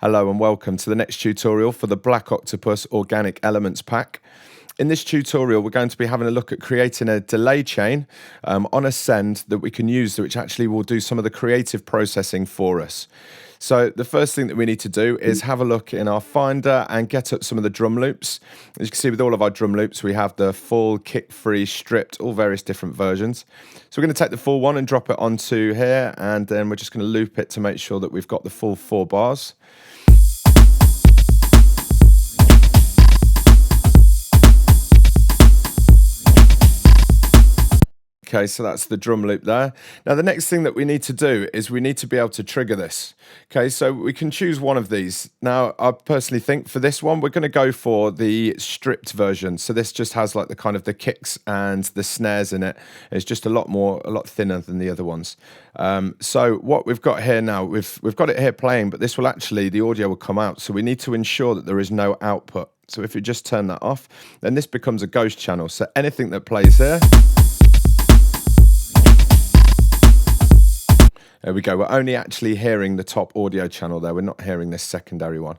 Hello and welcome to the next tutorial for the Black Octopus Organic Elements Pack. In this tutorial, we're going to be having a look at creating a delay chain on a send that we can use, which actually will do some of the creative processing for us. So the first thing that we need to do is have a look in our Finder and get up some of the drum loops. As you can see with all of our drum loops, we have the full, kick-free, stripped, all various different versions. So we're going to take the full one and drop it onto here, and then we're just going to loop it to make sure that we've got the full 4 bars. Okay, so that's the drum loop there. Now, the next thing that we need to do is we need to be able to trigger this. Okay, so we can choose one of these. Now, I personally think for this one, we're going to go for the stripped version. So this just has like the kind of the kicks and the snares in it. It's just a lot thinner than the other ones. So what we've got here now, we've got it here playing, but this will actually, the audio will come out. So we need to ensure that there is no output. So if you just turn that off, then this becomes a ghost channel. So anything that plays here, there we go. We're only actually hearing the top audio channel there. We're not hearing this secondary one.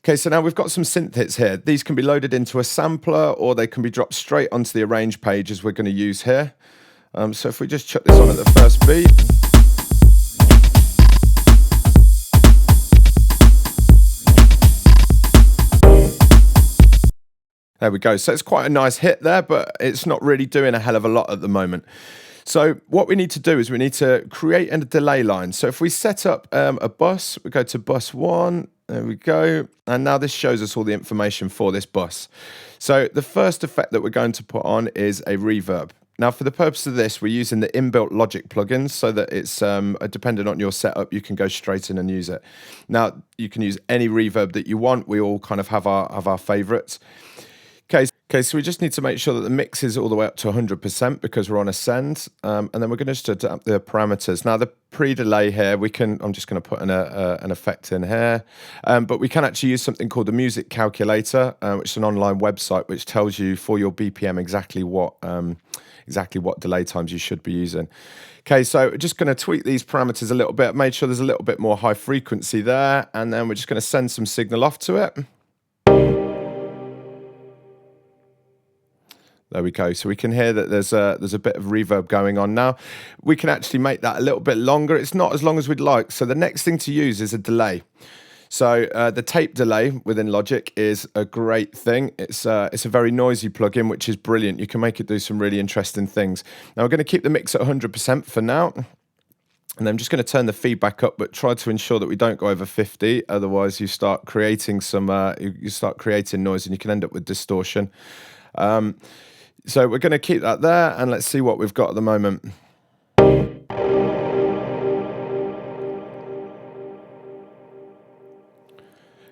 Okay, so now we've got some synth hits here. These can be loaded into a sampler or they can be dropped straight onto the arrange page as we're going to use here. So if we just chuck this on at the first beat. There we go. So it's quite a nice hit there, but it's not really doing a hell of a lot at the moment. So what we need to do is we need to create a delay line. So if we set up a bus, we go to bus 1, there we go. And now this shows us all the information for this bus. So the first effect that we're going to put on is a reverb. Now for the purpose of this, we're using the inbuilt Logic plugins so that it's dependent on your setup, you can go straight in and use it. Now you can use any reverb that you want. We all kind of have our favorites. Okay, so we just need to make sure that the mix is all the way up to 100% because we're on a send, and then we're going to just adapt the parameters. Now the pre-delay here, I'm just going to put an effect in here, but we can actually use something called the music calculator, which is an online website which tells you for your BPM exactly what delay times you should be using. Okay, so we're just going to tweak these parameters a little bit, make sure there's a little bit more high frequency there, and then we're just going to send some signal off to it. There we go. So we can hear that there's a bit of reverb going on now. We can actually make that a little bit longer. It's not as long as we'd like. So the next thing to use is a delay. So the tape delay within Logic is a great thing. It's a very noisy plugin, which is brilliant. You can make it do some really interesting things. Now we're going to keep the mix at 100% for now. And I'm just going to turn the feedback up, but try to ensure that we don't go over 50. Otherwise, you start creating you start creating noise, and you can end up with distortion. So we're going to keep that there, and let's see what we've got at the moment.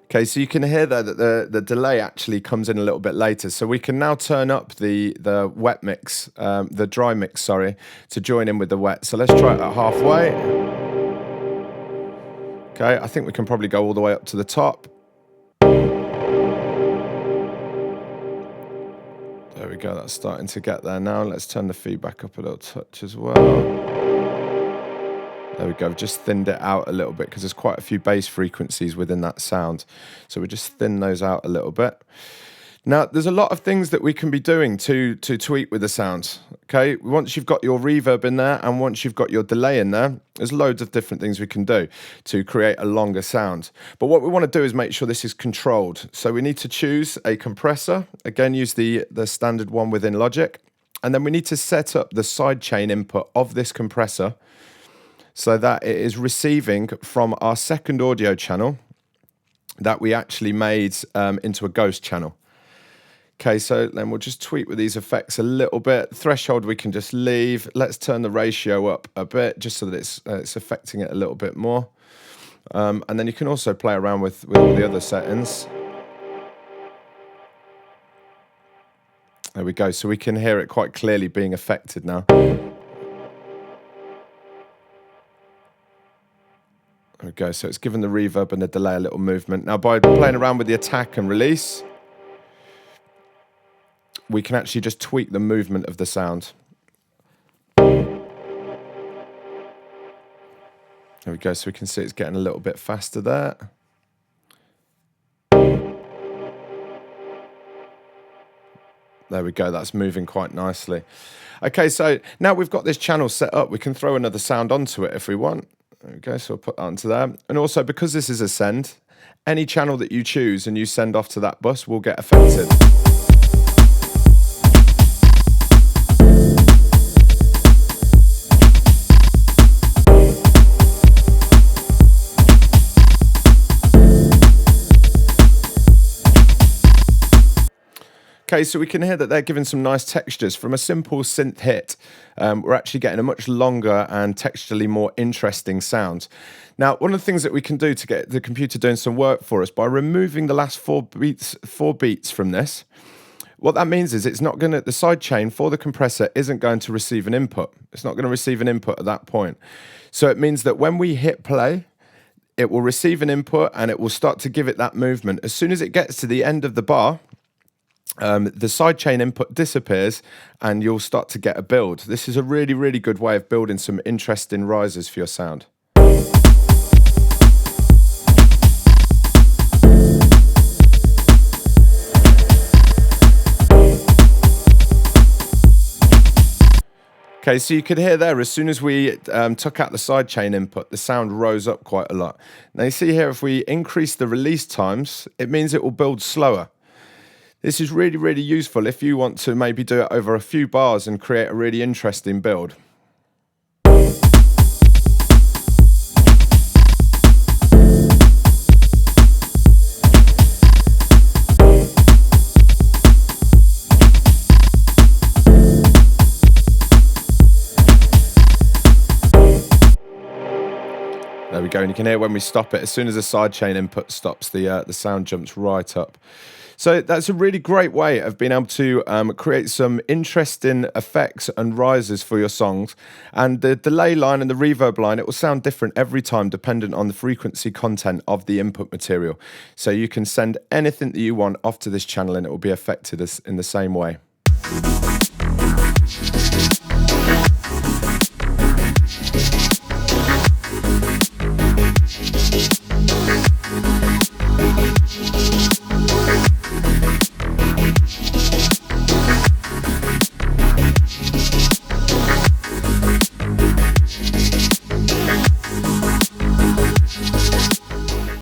Okay, so you can hear there that the delay actually comes in a little bit later. So we can now turn up the wet mix, the dry mix, sorry, to join in with the wet. So let's try it at halfway. Okay, I think we can probably go all the way up to the top. There we go, that's starting to get there now. Let's turn the feedback up a little touch as well. There we go, just thinned it out a little bit because there's quite a few bass frequencies within that sound. So we just thin those out a little bit. Now, there's a lot of things that we can be doing to tweak with the sound. Okay, once you've got your reverb in there and once you've got your delay in there, there's loads of different things we can do to create a longer sound. But what we want to do is make sure this is controlled. So we need to choose a compressor. Again, use the standard one within Logic. And then we need to set up the sidechain input of this compressor so that it is receiving from our second audio channel that we actually made into a ghost channel. Okay, so then we'll just tweak with these effects a little bit. Threshold we can just leave. Let's turn the ratio up a bit just so that it's affecting it a little bit more. And then you can also play around with all the other settings. There we go. So we can hear it quite clearly being affected now. There we go. So it's given the reverb and the delay a little movement. Now by playing around with the attack and release, we can actually just tweak the movement of the sound. There we go, so we can see it's getting a little bit faster there. There we go, that's moving quite nicely. Okay, so now we've got this channel set up, we can throw another sound onto it if we want. There we go, so we'll put that onto there. And also, because this is a send, any channel that you choose and you send off to that bus will get affected. Okay, so we can hear that they're giving some nice textures. From a simple synth hit, we're actually getting a much longer and texturally more interesting sound. Now, one of the things that we can do to get the computer doing some work for us by removing the last four beats from this, what that means is it's not going to, the sidechain for the compressor isn't going to receive an input. It's not going to receive an input at that point. So it means that when we hit play, it will receive an input and it will start to give it that movement. As soon as it gets to the end of the bar, the sidechain input disappears and you'll start to get a build. This is a really, really good way of building some interesting rises for your sound. Okay, so you could hear there, as soon as we took out the sidechain input, the sound rose up quite a lot. Now you see here, if we increase the release times, it means it will build slower. This is really, really useful if you want to maybe do it over a few bars and create a really interesting build. There we go, and you can hear when we stop it, as soon as the sidechain input stops, the sound jumps right up. So that's a really great way of being able to create some interesting effects and rises for your songs. And the delay line and the reverb line, it will sound different every time dependent on the frequency content of the input material. So you can send anything that you want off to this channel and it will be affected in the same way.